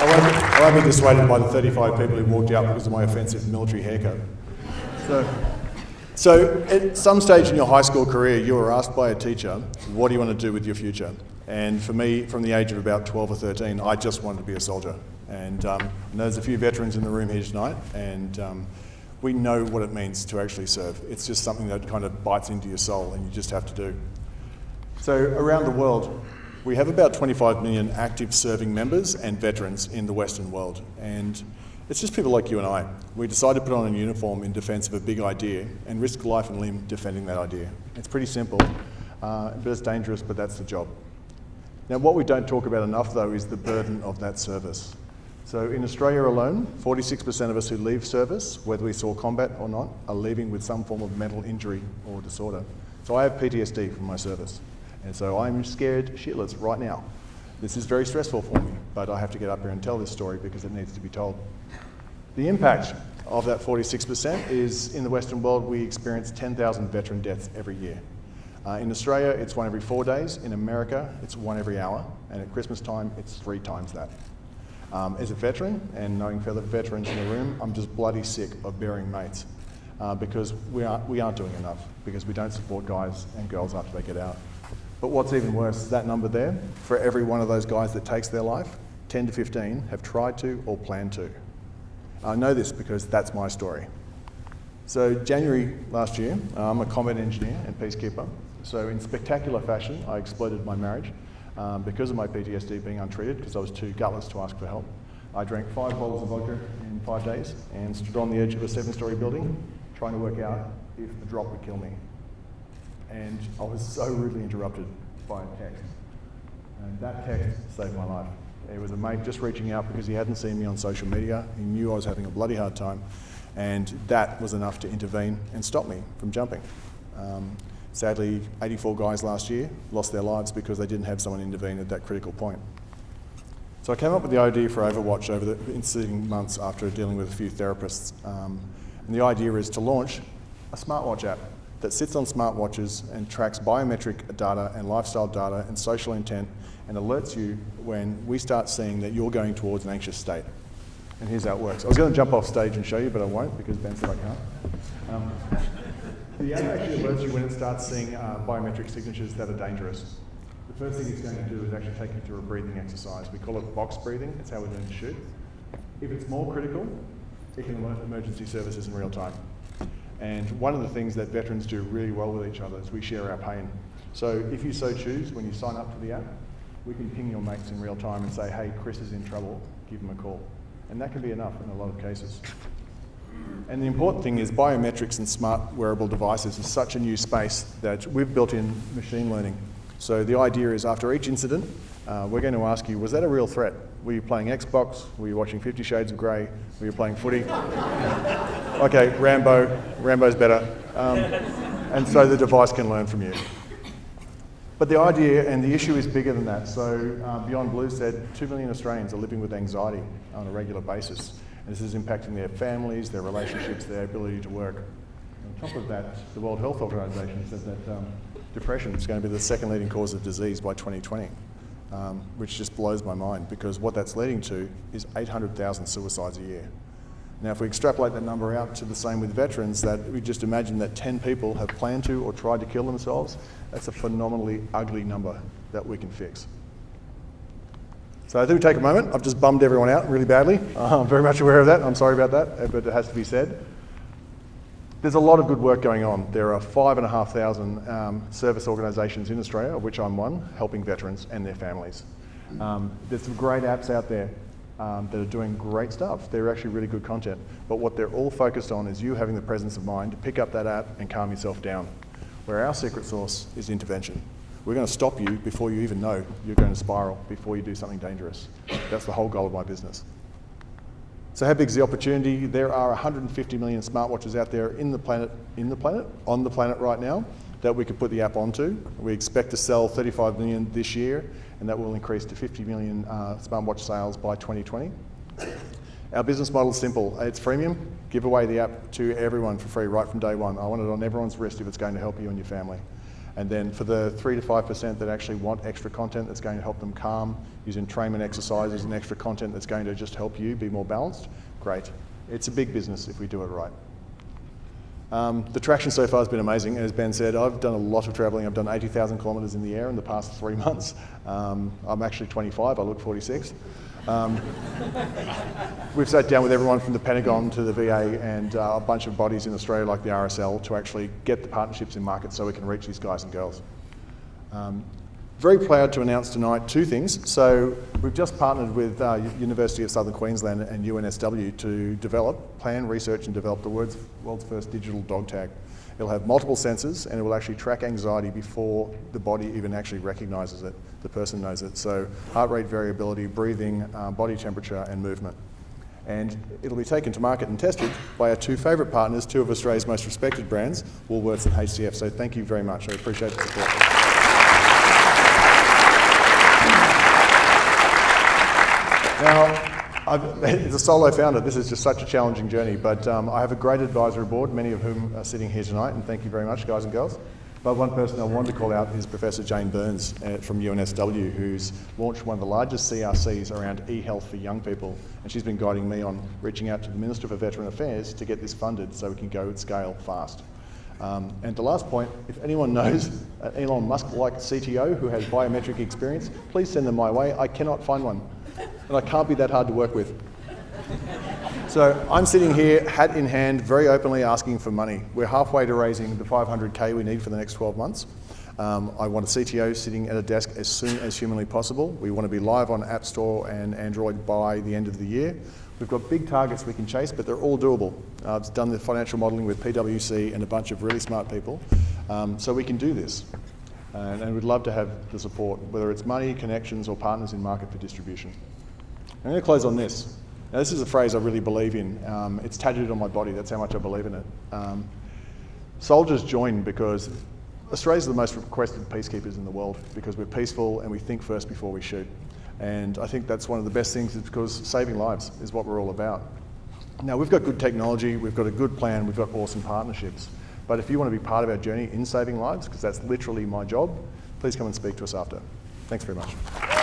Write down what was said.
I won't be dissuaded by the 35 people who walked out because of my offensive military haircut. So at some stage in your high school career, you were asked by a teacher, what do you want to do with your future? And for me, from the age of about 12 or 13, I just wanted to be a soldier. And there's a few veterans in the room here tonight, and we know what it means to actually serve. It's just something that kind of bites into your soul and you just have to do. So around the world, we have about 25 million active serving members and veterans in the Western world. And it's just people like you and I. We decided to put on a uniform in defence of a big idea and risk life and limb defending that idea. It's pretty simple, but it's dangerous, but that's the job. Now, what we don't talk about enough, though, is the burden of that service. So in Australia alone, 46% of us who leave service, whether we saw combat or not, are leaving with some form of mental injury or disorder. So I have PTSD from my service. And so I'm scared shitless right now. This is very stressful for me, but I have to get up here and tell this story because it needs to be told. The impact of that 46% is, in the Western world, we experience 10,000 veteran deaths every year. In Australia, it's 1 every 4 days. In America, it's 1 every hour. And at Christmas time, it's 3 times that. As a veteran, and knowing fellow veterans in the room, I'm just bloody sick of burying mates because we aren't doing enough, because we don't support guys and girls after they get out. But what's even worse is that number there. For every one of those guys that takes their life, 10 to 15 have tried to or planned to. I know this because that's my story. So January last year, I'm a combat engineer and peacekeeper. So in spectacular fashion, I exploded my marriage because of my PTSD being untreated, because I was too gutless to ask for help. I drank 5 bottles of vodka in 5 days and stood on the edge of a 7-story building trying to work out if the drop would kill me. And I was so rudely interrupted by a text. And that text saved my life. It was a mate just reaching out because he hadn't seen me on social media. He knew I was having a bloody hard time. And that was enough to intervene and stop me from jumping. Sadly, 84 guys last year lost their lives because they didn't have someone intervene at that critical point. So I came up with the idea for Overwatch over the ensuing months after dealing with a few therapists. And the idea is to launch a smartwatch app that sits on smartwatches and tracks biometric data and lifestyle data and social intent and alerts you when we start seeing that you're going towards an anxious state. And here's how it works. I was going to jump off stage and show you, but I won't because Ben said I can't. The app actually alerts you when it starts seeing biometric signatures that are dangerous. The first thing it's going to do is actually take you through a breathing exercise. We call it box breathing. It's how we learn to shoot. If it's more critical, it can alert emergency services in real time. And one of the things that veterans do really well with each other is we share our pain. So if you so choose, when you sign up to the app, we can ping your mates in real time and say, hey, Chris is in trouble, give him a call. And that can be enough in a lot of cases. And the important thing is biometrics and smart wearable devices is such a new space that we've built in machine learning. So the idea is after each incident, we're going to ask you, was that a real threat? Were you playing Xbox? Were you watching 50 Shades of Grey? Were you playing footy? Okay, Rambo's better. And so the device can learn from you. But the idea and the issue is bigger than that. So Beyond Blue said 2 million Australians are living with anxiety on a regular basis. And this is impacting their families, their relationships, their ability to work. On top of that, the World Health Organization said that depression is going to be the 2nd leading cause of disease by 2020, which just blows my mind because what that's leading to is 800,000 suicides a year. Now, if we extrapolate that number out to the same with veterans, that we just imagine that 10 people have planned to or tried to kill themselves, that's a phenomenally ugly number that we can fix. So I think we take a moment. I've just bummed everyone out really badly. I'm very much aware of that. I'm sorry about that, but it has to be said. There's a lot of good work going on. There are 5,500 service organisations in Australia, of which I'm one, helping veterans and their families. There's some great apps out there that are doing great stuff. They're actually really good content. But what they're all focused on is you having the presence of mind to pick up that app and calm yourself down. Where our secret sauce is intervention. We're going to stop you before you even know you're going to spiral, before you do something dangerous. That's the whole goal of my business. So how big is the opportunity? There are 150 million smartwatches out there on the planet right now that we could put the app onto. We expect to sell 35 million this year, and that will increase to 50 million smartwatch sales by 2020. Our business model is simple. It's freemium. Give away the app to everyone for free right from day one. I want it on everyone's wrist if it's going to help you and your family. And then for the 3 to 5% that actually want extra content that's going to help them calm, using entrainment exercises and extra content that's going to just help you be more balanced, great. It's a big business if we do it right. The traction so far has been amazing. As Ben said, I've done a lot of traveling. I've done 80,000 kilometres in the air in the past 3 months. I'm actually 25, I look 46. We've sat down with everyone from the Pentagon to the VA and a bunch of bodies in Australia like the RSL to actually get the partnerships in market so we can reach these guys and girls. Very proud to announce tonight 2 things. So we've just partnered with University of Southern Queensland and UNSW to plan, research and develop the world's first digital dog tag. It'll have multiple sensors and it will actually track anxiety before the body even actually recognises it, the person knows it. So heart rate variability, breathing, body temperature and movement. And it'll be taken to market and tested by our 2 favourite partners, 2 of Australia's most respected brands, Woolworths and HCF. So thank you very much. I appreciate the support. Now, as a solo founder, this is just such a challenging journey, but I have a great advisory board, many of whom are sitting here tonight, and thank you very much, guys and girls. But one person I wanted to call out is Professor Jane Burns from UNSW, who's launched one of the largest CRCs around e-health for young people, and she's been guiding me on reaching out to the Minister for Veteran Affairs to get this funded so we can go at scale fast. And the last point, if anyone knows an Elon Musk-like CTO who has biometric experience, please send them my way. I cannot find one. And I can't be that hard to work with. So I'm sitting here, hat in hand, very openly asking for money. We're halfway to raising the 500K we need for the next 12 months. I want a CTO sitting at a desk as soon as humanly possible. We want to be live on App Store and Android by the end of the year. We've got big targets we can chase, but they're all doable. I've done the financial modelling with PwC and a bunch of really smart people, so we can do this. And we'd love to have the support, whether it's money, connections, or partners in market for distribution. I'm going to close on this. Now, this is a phrase I really believe in. It's tattooed on my body. That's how much I believe in it. Soldiers join because Australia's the most requested peacekeepers in the world because we're peaceful and we think first before we shoot. And I think that's one of the best things is because saving lives is what we're all about. Now, we've got good technology, we've got a good plan, we've got awesome partnerships. But if you want to be part of our journey in saving lives, because that's literally my job, please come and speak to us after. Thanks very much.